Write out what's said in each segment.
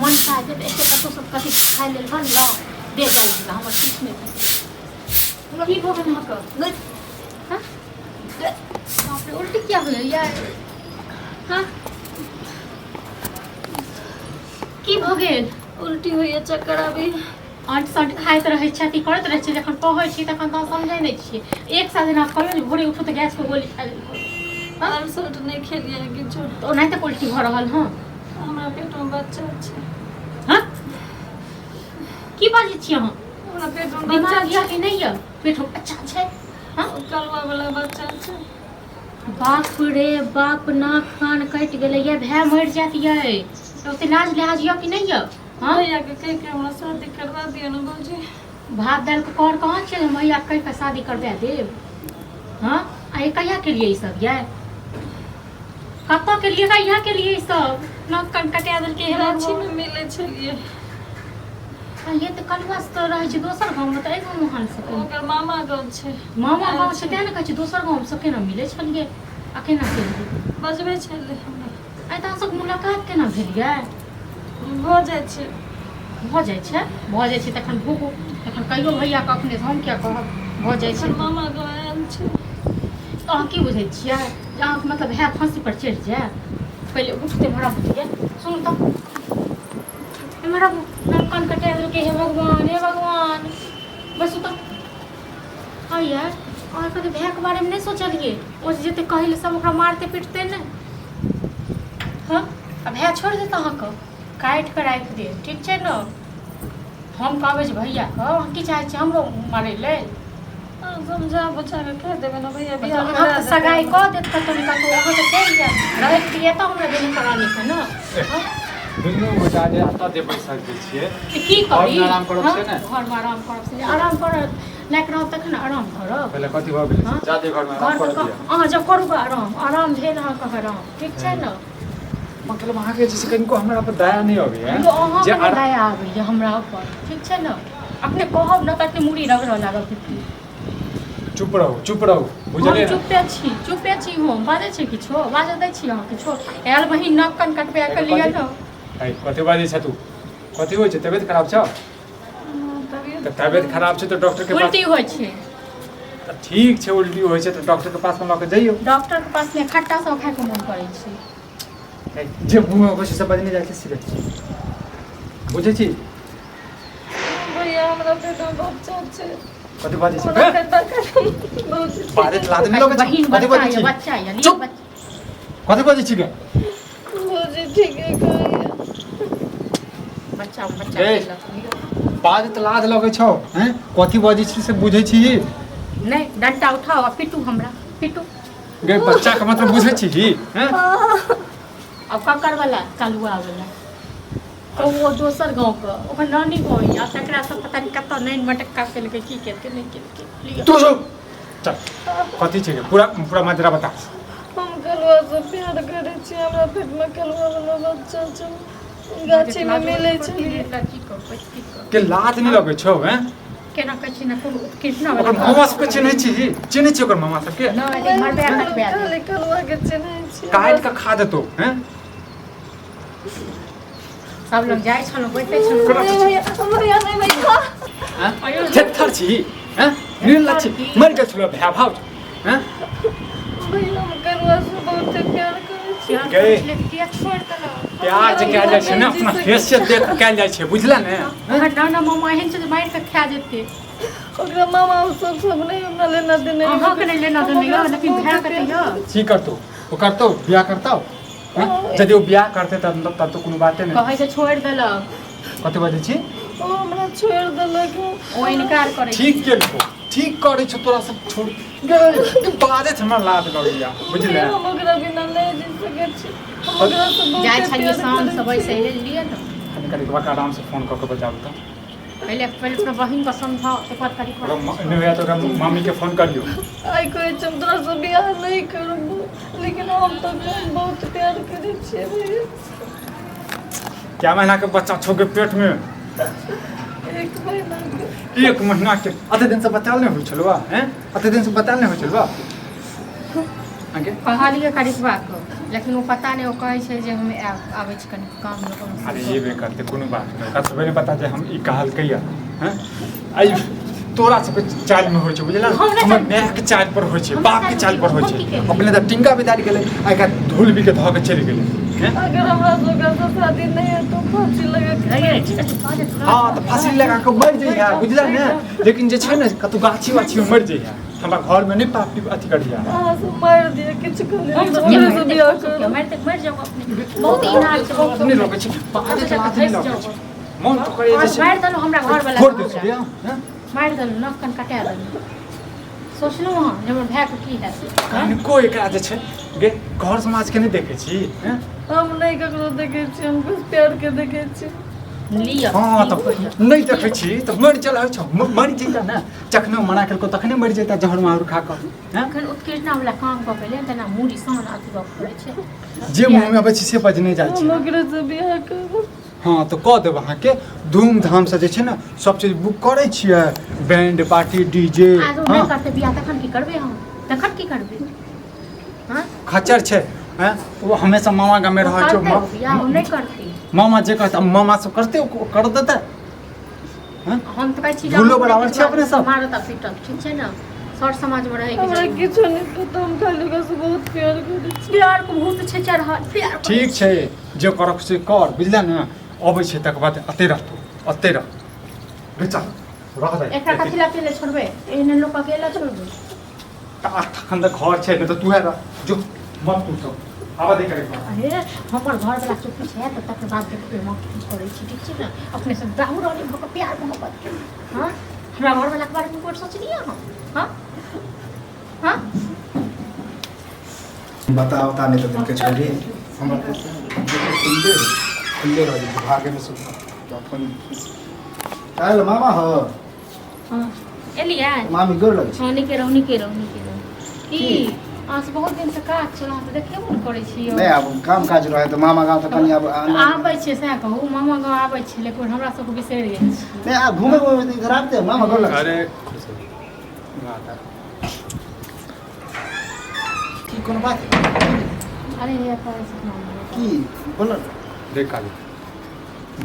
मन खा जब एक कतो सब कथी खाइ लेल बन ल दे गल हमर किछ नहीं की भोग न हक हां बाप रे उल्टी क्या हो यार हां की भ गेल उल्टी होइए चक्कर आबी आंट सट खाइत रहे छथि करत रहे छी जखन कहै छी तखन त समझै नै छी एक साल दिन कहियो जे भोरे उठू त गैस के गोली खा लेल और सट नहीं खेलिए किछो तो नहीं तो उल्टी भ रहल हां हमरा पेट में बच्चा छै हां की बाजै छी अहाँ हमरा पेट में बीमार बच्चा या कि नहीं है पेट में अच्छा छै हां कलवा वाला बच्चा छै बाप रे बाप नाक कान कट गेलै ये भै मर जात ये तो इलाज लिहाज या कि नहीं है हां भैया के कह के हमरा शादी करवा दियो न बाबूजी भात दाल के कौन कहाँ छे मैया कह के शादी करवा देब हां आ कहिया के लिए ई सब ये कत्ता के लिए कहिया के लिए ई सब नाक कान कटा देल के रांची में मिले छलिए ये तो कलवा से तो रहे छै दोसर गांव में त एक गांव महान से ओकर मामा गांव छै मामा गांव छै तें न कहै छै दोसर गांव से केना मिले छलिए आ केना केलिए बजबै छले हमरा आई त सब मुलाकात केना भेलिए भ जाय छै तखन भूगू तखन कहियो भैया के अपने हम क्या कहब भ जाय छै मामा गांव आयल छै तो अहाँ की बुझै छियै जे अहाँके मतलब है फांसी पर चढ़ि जाए पहले उठते भरा बुझिए सुन तो हमारा नाक कटे के हे भगवान बस तो हाँ यार और कभी भैया के बारे में नहीं सोचलिए वो जते कहले सब ओकरा मारते पीटते न हाँ अब भैया छोड़ देता अहाँके काट कर राख दे ठीक है न हम कहबे जे भैया के की चाहे छी हमरो मारे ले समझा बुझा के कह देबे न भैया बियाह करा सगाई क देत त तनी का तो वहां से चल जा रहे दिए तो हमरा देने करानी है न दुनू गोटा जे आता दे पैसा दै छियै की करी आराम करब से ने घर में आराम करब से आराम कर लायक रह तखन आराम करब पहले कथि भ गेलै जादे घर में आराम कर दिया अहाँ जब करू आराम भेल अहाँ कह आराम ठीक छै न मतलब अहाँ के जैसे कनिको हमरा पर दया नहीं होबे है जे दया आबै जे हमरा ऊपर ठीक छै न अपने कहब न कते मुड़ी रगड़ लागब चुप रहो बुझलिए चुपे छी हम बाजै छी किछो बाजै दै छी अहाँ किछो आयल बहिन नाक कान कटबा के लिया न आई कथि बाजै छ तू कथि होय छै तबियत खराब छ तबियत खराब छै तो डॉक्टर के पास उल्टी होय छै त ठीक छै उल्टी होय छै तो डॉक्टर के पास में ल के जइयो डॉक्टर के पास में खट्टा सब खाए के मन करै छै जे मुंह में बसे सब बजने जाके सीधे बुझै छी भैया हमरा पेट में बच्चा छै कथि बाजै छी बारे लाद नहीं लगे बहिन कथि बाजै छी बच्चा या चुप कथि बाजै छी के बाबूजी ठीक है बच्चा बाज त लाज लगे छौ हैं कथि बाजै छी से बुझै छी नहीं डंडा उठाओ आ पिटू हमरा पिटू गे बच्चा के मतलब बुझै छी हैं अब ककर वाला कालुआ वाला तो वो दोसर गांव का ओकर नानी गांव या तकरा सब पता नहीं कत नहीं मटक्का के लगे की के नहीं के तू जो चल कथि छै पूरा माजरा बता हम कलवा से प्यार करे छी हमरा पेट में कलवा वाला बच्चा छै गाछी में मिले छै के लाज नहीं लगे छौ हैं केना कहै छी ना कृष्णा ओकर वाला मामा सब चिन्है छी ओकर मामा सब के नहीं मरबे कटबे खाली कलवा के चिन्है छी काट के खा देतो हैं सब लोग जाय छलो बैठे छलो भैया नहीं बैठा हैं थेथर छी हैं नील लच्छी मर गेल छलो भै भाव हैं भैया हम कलवा से बहुत प्यार करे छी के छोड़ देलो प्यार जे कयल जाइ छै ने अपना हैसियत देख के कयल जाइ छै बुझला ने नाना मामा एहन छै मार के खा जेते ओकरा मामा सब नहीं हमरा लेना देने अहाँ के नहीं लेना देने लेकिन भै कते यो की करतो ओ करतो बियाह करतो यदि वो बियाह करते तब तो कोनो बाते नहीं कहै से छोड़ देलक कते बाजै छी ओ हमरा छोड़ देलक ओ इनकार करे ठीक केलको ठीक करे छ तोरा सब छोड़ गे बाजे छ हमरा लाज लगैया बुझले हम ओकरा बिना नहीं जी सकै छी हम ओकरा से बहुत जाय छलिए शाम से बैसे ले लिए न कनी कनी के आराम से फोन क के बजाबू तो पहले अपना बहिन का समझाओ एक बार करी नहीं हुआ तो मम्मी के फोन करियो आई कोई चंद्रा से बियाह नहीं करूंगा लेकिन हम तो बहुत प्यार करे छे भैया क्या महीना के बच्चा छो के पेट में एक महीना के अते दिन से बताल नहीं हो छलवा हैं अते दिन से बताल नहीं हो छलवा आगे कहलिए करिकवा को लेकिन वो पता नहीं वो कहे छे जे हम आवे छ कनी काम में कोनो अरे ये बे करते कोनो बात नहीं का सबे पता जे हम ई कहल कहिया हैं आई तोरा सब चाल में होय छै बुझला हमर नया के चाल पर होय छै बाप के चाल पर होय छै अपने त टिंगा बिदारी गेले आई का धूल भी के ध के चली गेले हैं अगर हमरा जोगा से शादी नहीं है तो फांसी लगा के अरे ठीक है हां त फांसी लगा के मर जइहा बुझला ने लेकिन जे छै ने कतु गाछी वाछी में मर जइहा हमरा घर में नहीं पापी अथी कर दिया हां से मार दिया किछ कर हम सब हमरे से बियाह कर मर जाओ अपने बहुत इनाल छै बहुत नहीं रोके छै बात के बात नहीं रोके छै मन तो करे जे मार दलो हमरा घर वाला छोड़ दे बिया हैं मार दलो नखन कटा दलो सोचलहुँ हां जे हमर भाई के की हैत को एकरा जे छै गे घर समाज के नहीं देखे छी हैं हम नहीं ककरो देखे छी हम बस प्यार के देखे छी लिया हाँ तो नहीं देखे छी तो मर चल छ मर जइता ना जखने मना केलको तखने मर जइता जहर मार खा कर हैं अखन उत्कृष्णा वाला काम क के ले तना मुड़ी सान अथी क पड़े छै जे मुंह में आबै छी से बज नहीं जाइ हम छी ओकरे से बियाह कर हाँ तो कह देब अहाँ के धूमधाम से जे छै ना सब चीज बुक करे छियै बैंड पार्टी डीजे आज नहीं करते बियाह तखन की करबे हम तखन की करबे हां खच्चर छै हैं वो हमेशा मामा गाँव में रह छै बियाह हम नहीं करते मामा जे कहता मामा सब करते कर देता हैं हम तो कहै छी भूलो बराबर छै अपने सब मारत आ पीटत ठीक छै ना सर समाज में रहे हमरा के किछो नहीं पता हम खाली ओकरा से बहुत प्यार करै छी प्यार को भूत छै चढ़ प्यार ठीक छै जे करक से कर बुझला ने अबै छै तक बाद अते रह बेचा रह दे एकरा कथि ला पेले छोड़बे एहन लोग अकेला छोड़बे तखन त घर छै न त तू है जो मत तू सब आवा दे करे अरे हमर घर वाला चुप्पी छै त तक बात देखबे हम की करै छी ठीक छै ना अपने से दाऊ रानी भक प्यार मोहब्बत के हां हमरा घर वाला के बारे में कोई सोच लिया हां हां बताओ ताने तो दिन के छोड़ी हमरा खुले रह भागे में सुन अपन काल मामा हो हां एलिया मामी गोर लगे हां निके रहू की आज बहुत दिन से काज चला त देखे मन करै छी नहीं अब काम काज रहे तो मामा गांव तो कनी अब आबै छै से कहू मामा गांव आबै छै लेकिन हमरा सब को बिसरि गेल छी नहीं आप घूमे इधर आते मामा गोर लगे अरे की कोनो बात अरे ये करै छी मामा की बोल देख काली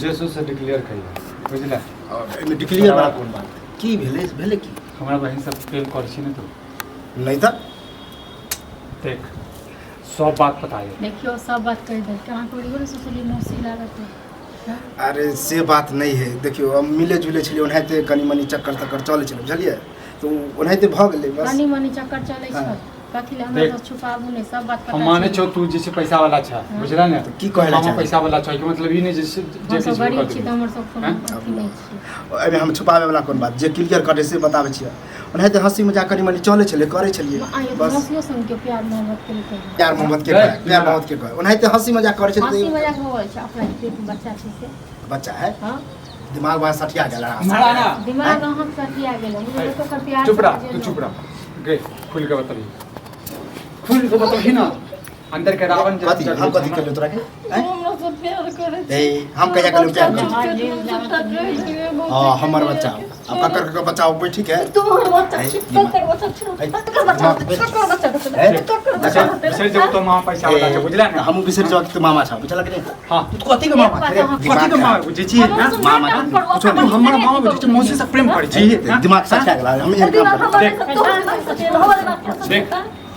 जेसु से डिक्लेयर करिया बुझला एमे डिक्लेयर बड़ा कोन बात की भेले की हमरा बहन सब प्रेम कर छी न तो नहीं था देख सब बात बताइए देखियो सब बात कह दे कहां कोई बोले सोचली मौसी लागत है अरे से बात नहीं है देखियो हम मिले जुले छलिए ओनाहिते कनी मनी चक्कर तक्कर चले छले बुझलिए तो ओनाहिते भ गेलै बस कनी मनी चक्कर चलै छै कथि ले हमरा से छुपाबू नहीं सब बात पता हम माने छो तू जैसे पैसा वाला छ बुझला ने की कहला मामा पैसा वाला छ कि मतलब ई नहीं जैसे जे सब किसी गरीब कर छी दे त हमर सब कोनो अथी नहीं छी एमे हम छुपावे वाला कोन बात जे क्लियर करे से बताबै छियै ओनाहिते हंसी मजाक कनी मनी चले छले करे छलिए आयो बस मौसियो संग के प्यार मोहब्बत के लिए प्यार मोहब्बत के कहे ओनाहिते हंसी मजाक करे हंसी छलिए मजाक होय छै अपना पेट में बच्चा छै से बच्चा है हां दिमाग बड़ा सठिया गेला हमारा ना दिमाग अहाँ से हटिया गेल मुझे तो कर प्यार चुप रह तू चुप रह गे खुल के बताइए खुल के बताओ ना अंदर के रावण कथी हम कथी कर तोरा के हमरा से प्यार करै छी ए हम कहिया कर प्यार हां हां हमर बच्चा अब ककर के बच्चा बैठी के तू हमर बच्चा छी ककर बच्चा छी ककर बच्चा बिसर जब तो मामा पैसा वाला छ बुझला ने हम बिसर जात के मामा छ बुझला कि नहीं हां तू कथी के मामा छै कथी के मामा बुझै छी ना मामा कुछ तू हमरा मामा बुझै छी मौसी से प्रेम करै छी दिमाग सठिया गेला हम एक काम कर देख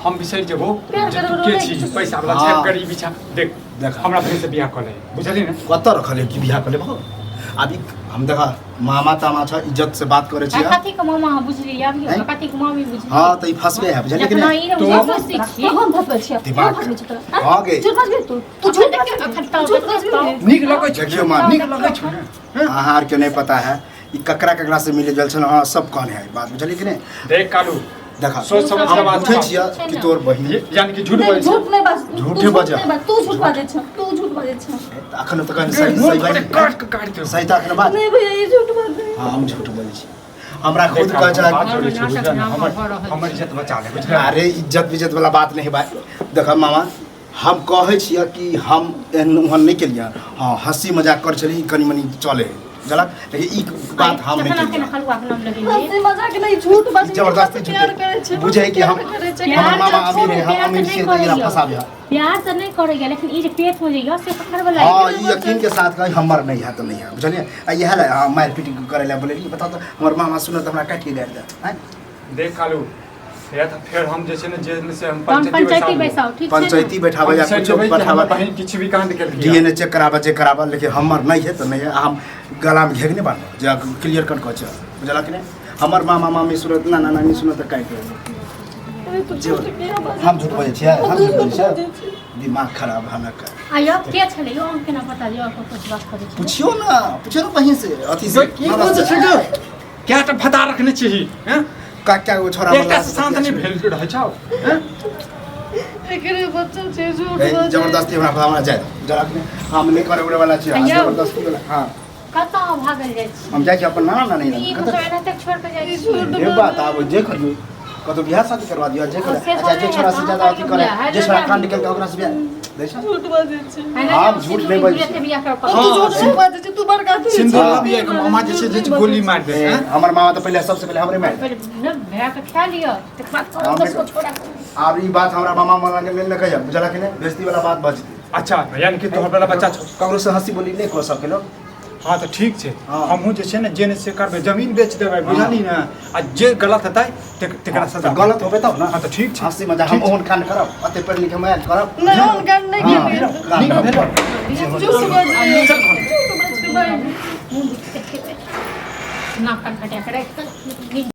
हम बिसर जेबो जे तू के छी पैसा वाला छै गरीबी छ देख देख हमरा बहन से बियाह कर ले बुझली ने कत रखले की बियाह कर ले भो अभी हम देखा मामा तामा छ इज्जत से बात करे छी कथि के मामा बुझली अभी कथि के मामी बुझली हां त ई फसबे है बुझली कि नहीं तो सोचती छी हम फसबै छी दिमाग हां गे झूठ मत तू तू झूठ देख के अखन तो नीक लगै छै देखियो मां नीक लगै छै आहार के नहीं पता है ई ककरा से मिले जल छ हां सब कौन है बात बुझली कि नहीं देख कालू देखा सोच समझ के बात पूछे छिया कि तोर बहिन यानी कि झूठ बोलै छै झूठ नहीं बस झूठे बजा तू झूठ बाजै छ तू झूठ बाजै छ अखन त कन सही बात काट दे सही त अखन बात नहीं भैया ये झूठ बात है हां हम झूठ बोलै छी हमरा खुद कह छ हमर इज्जत बचा ले बुझला अरे इज्जत वाला बात नहीं बा देख मामा हम कहे छिया कि हम एहन उहन नहीं केलिया हां हंसी मजाक कर छली कनी मनी चले बुझलक लेकिन ई बात हम नहीं के केलियै हलवा के नाम लगे हंसी मजाक नहीं झूठ बात जबरदस्ती प्यार करे छै बुझे कि हम हमर मामा अमीर है हम अमीर से तकरा फसाबे प्यार तो नहीं करेगा लेकिन ई जे पेट में जइयो से पकड़ वाला हां ई यकीन के साथ कही हमर नहीं है तो नहीं है बुझलिए आ इहे ला मार पीट करे ला बोले बता तो हमर मामा सुनो तो हमरा काट के गाड़ दे हैं देख कालू फिर हम जे छै ने जे से हम पंचायती बैसाओ ठीक छै पंचायती बैठाबे या कुछ बैठाबे बहन किछ भी कांड कर दिया डीएनए चेक कराबे जे कराबे लेकिन हमर नहीं है तो नहीं है हम गला में घेग नहीं बांधो जे क्लियर कट कह छ बुझला कि नहीं हमर मामा मामी सुरत ना नानी सुनो तो काट के हम झूठ बोले छियै हम झूठ बोले छियै दिमाग खराब हना कर आयो के छले यो हम केना पता लियो कुछ बात करे छी पूछियो ना बहिन से अथी से की बोल छै ग क्या त फता रखने छी हैं क्या वो छोरा एकटा शांत नहीं भेल रह छौ हैं एकरे बच्चा छै झूठ बात जबरदस्ती हमरा जाय जरा हम नहीं करे उड़े वाला छियै जबरदस्ती वाला हां कता भागल जाय छी हम जाय छी अपन नाना नानी ई कत तो एना तक छोड़ के जाय छी ये बात आब जे करियो कतो बियाह शादी करवा दियो जे करे अच्छा जे छोरा से ज्यादा अथी करे जे छोरा कांड निकल के ओकरा से बियाह देखा झूठ बात छै हम झूठ नहीं बोल से बियाह कर तू झूठ नहीं बात छै तू बड़का तू सिंदूर भी एक मामा जे छै जे गोली मार दे हैं हमर मामा तो पहले सबसे पहले हमरे मार पहले न भैया के खा लियो ते बात करो तो छोड़ा अब ई बात हमरा मामा मन लगे ले कहिया बुझला कि नहीं बेइज्जती वाला बात बजती अच्छा यानी कि तोहर वाला बच्चा छौ ककरो से हंसी बोली नहीं को सके लोग हाँ तो ठीक छै हाँ। हमहूँ जे छै ने जेने से करबै जमीन बेच देबै बुझली ना आ जे गलत हेतै तेकरा सजा गलत होबे तब ना हाँ तो ठीक छै हंसी मजाक हम ओहन कांड करब अते पढ़ लिख मैं करब नहीं हम कांड नहीं हाँ, किए कांड करब। झूठ बात छै चल झूठ बात छै भाई मुंह दिख के ना कान कटिया करे